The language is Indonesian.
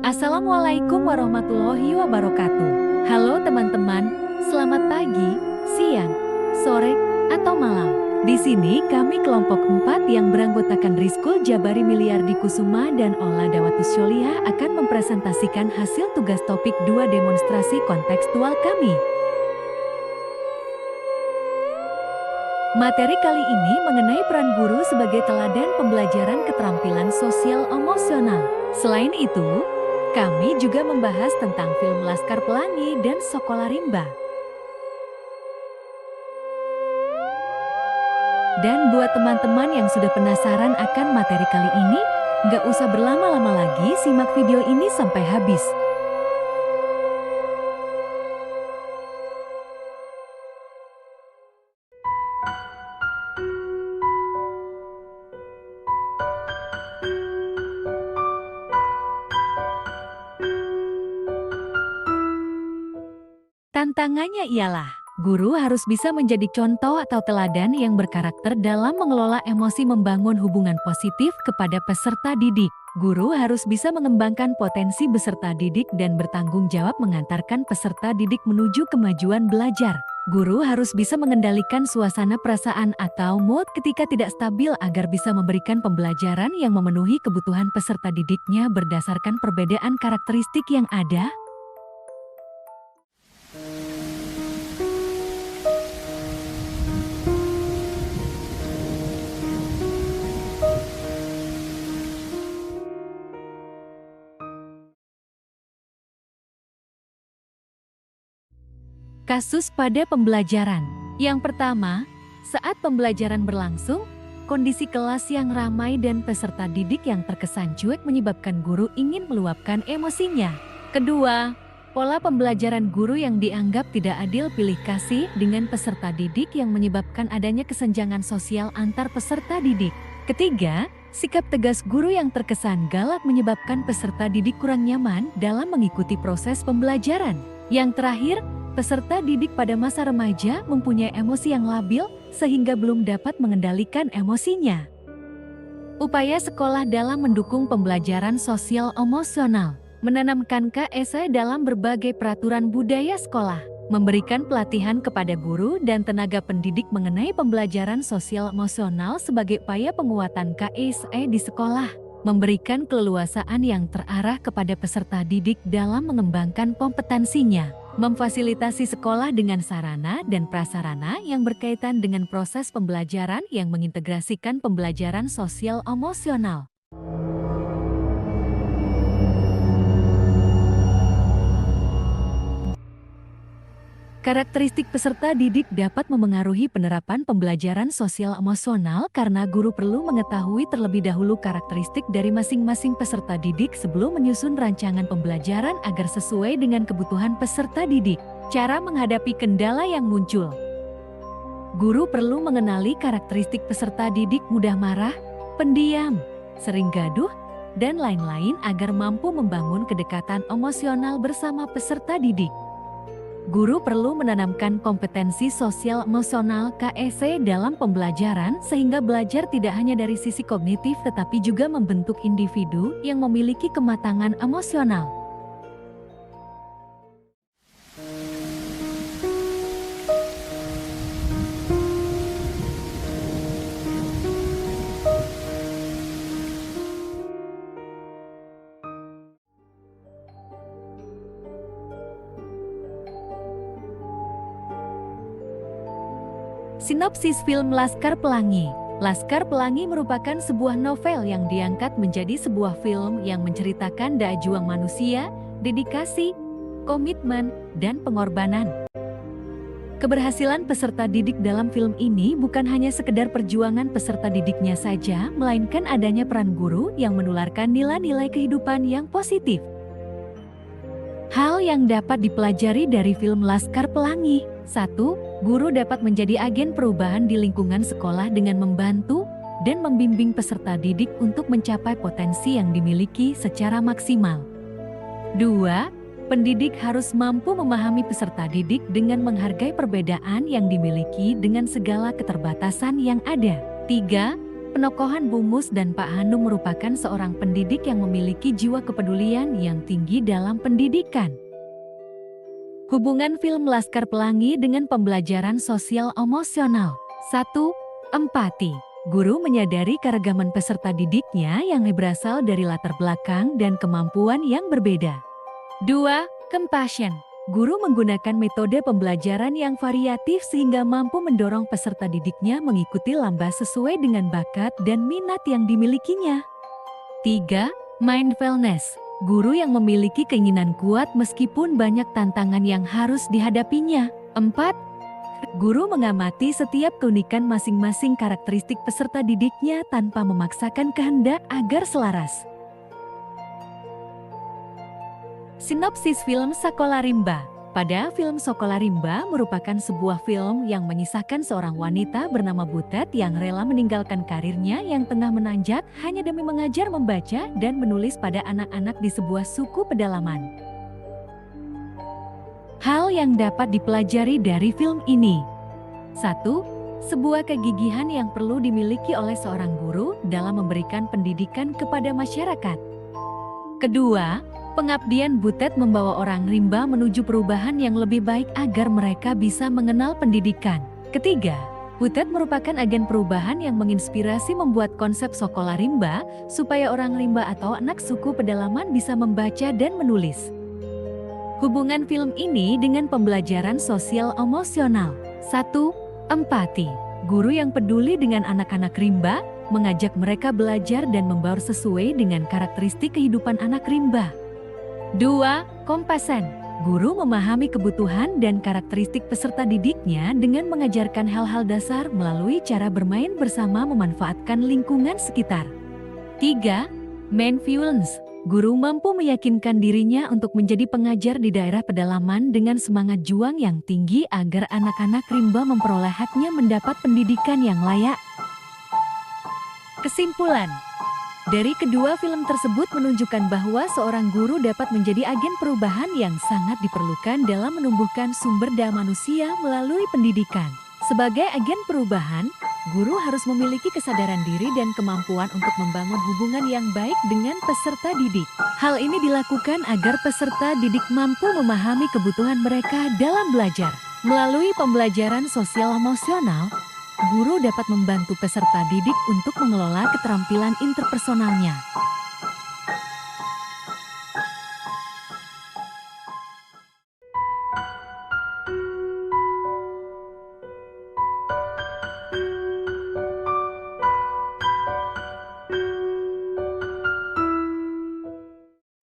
Assalamualaikum warahmatullahi wabarakatuh. Halo teman-teman, selamat pagi, siang, sore, atau malam. Di sini kami kelompok 4 yang beranggotakan Rizkul Jabari Miliardi Kusuma dan Ola Dawatus Syoliah akan mempresentasikan hasil tugas topik 2 demonstrasi kontekstual kami. Materi kali ini mengenai peran guru sebagai teladan pembelajaran keterampilan sosial emosional. Selain itu, kami juga membahas tentang film Laskar Pelangi dan Sekolah Rimba. Dan buat teman-teman yang sudah penasaran akan materi kali ini, nggak usah berlama-lama lagi, simak video ini sampai habis. Tantangannya ialah, guru harus bisa menjadi contoh atau teladan yang berkarakter dalam mengelola emosi, membangun hubungan positif kepada peserta didik. Guru harus bisa mengembangkan potensi peserta didik dan bertanggung jawab mengantarkan peserta didik menuju kemajuan belajar. Guru harus bisa mengendalikan suasana perasaan atau mood ketika tidak stabil agar bisa memberikan pembelajaran yang memenuhi kebutuhan peserta didiknya berdasarkan perbedaan karakteristik yang ada. Kasus pada pembelajaran. Yang pertama, saat pembelajaran berlangsung, kondisi kelas yang ramai dan peserta didik yang terkesan cuek menyebabkan guru ingin meluapkan emosinya. Kedua, pola pembelajaran guru yang dianggap tidak adil pilih kasih dengan peserta didik yang menyebabkan adanya kesenjangan sosial antar peserta didik. Ketiga, sikap tegas guru yang terkesan galak menyebabkan peserta didik kurang nyaman dalam mengikuti proses pembelajaran. Yang terakhir, peserta didik pada masa remaja mempunyai emosi yang labil sehingga belum dapat mengendalikan emosinya. Upaya sekolah dalam mendukung pembelajaran sosial emosional, menanamkan KSE dalam berbagai peraturan budaya sekolah, memberikan pelatihan kepada guru dan tenaga pendidik mengenai pembelajaran sosial emosional sebagai upaya penguatan KSE di sekolah, memberikan keleluasaan yang terarah kepada peserta didik dalam mengembangkan kompetensinya, memfasilitasi sekolah dengan sarana dan prasarana yang berkaitan dengan proses pembelajaran yang mengintegrasikan pembelajaran sosial emosional. Karakteristik peserta didik dapat memengaruhi penerapan pembelajaran sosial emosional karena guru perlu mengetahui terlebih dahulu karakteristik dari masing-masing peserta didik sebelum menyusun rancangan pembelajaran agar sesuai dengan kebutuhan peserta didik. Cara menghadapi kendala yang muncul. Guru perlu mengenali karakteristik peserta didik mudah marah, pendiam, sering gaduh, dan lain-lain agar mampu membangun kedekatan emosional bersama peserta didik. Guru perlu menanamkan kompetensi sosial emosional KSE dalam pembelajaran sehingga belajar tidak hanya dari sisi kognitif tetapi juga membentuk individu yang memiliki kematangan emosional. Sinopsis film Laskar Pelangi. Laskar Pelangi merupakan sebuah novel yang diangkat menjadi sebuah film yang menceritakan daya juang manusia, dedikasi, komitmen, dan pengorbanan. Keberhasilan peserta didik dalam film ini bukan hanya sekedar perjuangan peserta didiknya saja, melainkan adanya peran guru yang menularkan nilai-nilai kehidupan yang positif. Hal yang dapat dipelajari dari film Laskar Pelangi. 1. Guru dapat menjadi agen perubahan di lingkungan sekolah dengan membantu dan membimbing peserta didik untuk mencapai potensi yang dimiliki secara maksimal. 2. Pendidik harus mampu memahami peserta didik dengan menghargai perbedaan yang dimiliki dengan segala keterbatasan yang ada. 3. Penokohan Bu Mus dan Pak Hanung merupakan seorang pendidik yang memiliki jiwa kepedulian yang tinggi dalam pendidikan. Hubungan film Laskar Pelangi dengan pembelajaran sosial emosional. 1. Empati. Guru menyadari keragaman peserta didiknya yang berasal dari latar belakang dan kemampuan yang berbeda. 2. Compassion. Guru menggunakan metode pembelajaran yang variatif sehingga mampu mendorong peserta didiknya mengikuti lomba sesuai dengan bakat dan minat yang dimilikinya. 3. Mindfulness. Guru yang memiliki keinginan kuat meskipun banyak tantangan yang harus dihadapinya. 4. Guru mengamati setiap keunikan masing-masing karakteristik peserta didiknya tanpa memaksakan kehendak agar selaras. Sinopsis film Sekolah Rimba. Pada film Sekolah Rimba merupakan sebuah film yang mengisahkan seorang wanita bernama Butet yang rela meninggalkan karirnya yang tengah menanjak hanya demi mengajar membaca dan menulis pada anak-anak di sebuah suku pedalaman. Hal yang dapat dipelajari dari film ini. 1. Sebuah kegigihan yang perlu dimiliki oleh seorang guru dalam memberikan pendidikan kepada masyarakat. Kedua, pengabdian Butet membawa orang rimba menuju perubahan yang lebih baik agar mereka bisa mengenal pendidikan. Ketiga, Butet merupakan agen perubahan yang menginspirasi membuat konsep Sekolah Rimba supaya orang rimba atau anak suku pedalaman bisa membaca dan menulis. Hubungan film ini dengan pembelajaran sosial emosional. 1. Empati. Guru yang peduli dengan anak-anak rimba mengajak mereka belajar dan membaur sesuai dengan karakteristik kehidupan anak rimba. 2. Compassion. Guru memahami kebutuhan dan karakteristik peserta didiknya dengan mengajarkan hal-hal dasar melalui cara bermain bersama memanfaatkan lingkungan sekitar. 3. Mindfulness. Guru mampu meyakinkan dirinya untuk menjadi pengajar di daerah pedalaman dengan semangat juang yang tinggi agar anak-anak rimba memperoleh haknya mendapat pendidikan yang layak. Kesimpulan. Dari kedua film tersebut menunjukkan bahwa seorang guru dapat menjadi agen perubahan yang sangat diperlukan dalam menumbuhkan sumber daya manusia melalui pendidikan. Sebagai agen perubahan, guru harus memiliki kesadaran diri dan kemampuan untuk membangun hubungan yang baik dengan peserta didik. Hal ini dilakukan agar peserta didik mampu memahami kebutuhan mereka dalam belajar. Melalui pembelajaran sosial emosional, guru dapat membantu peserta didik untuk mengelola keterampilan interpersonalnya.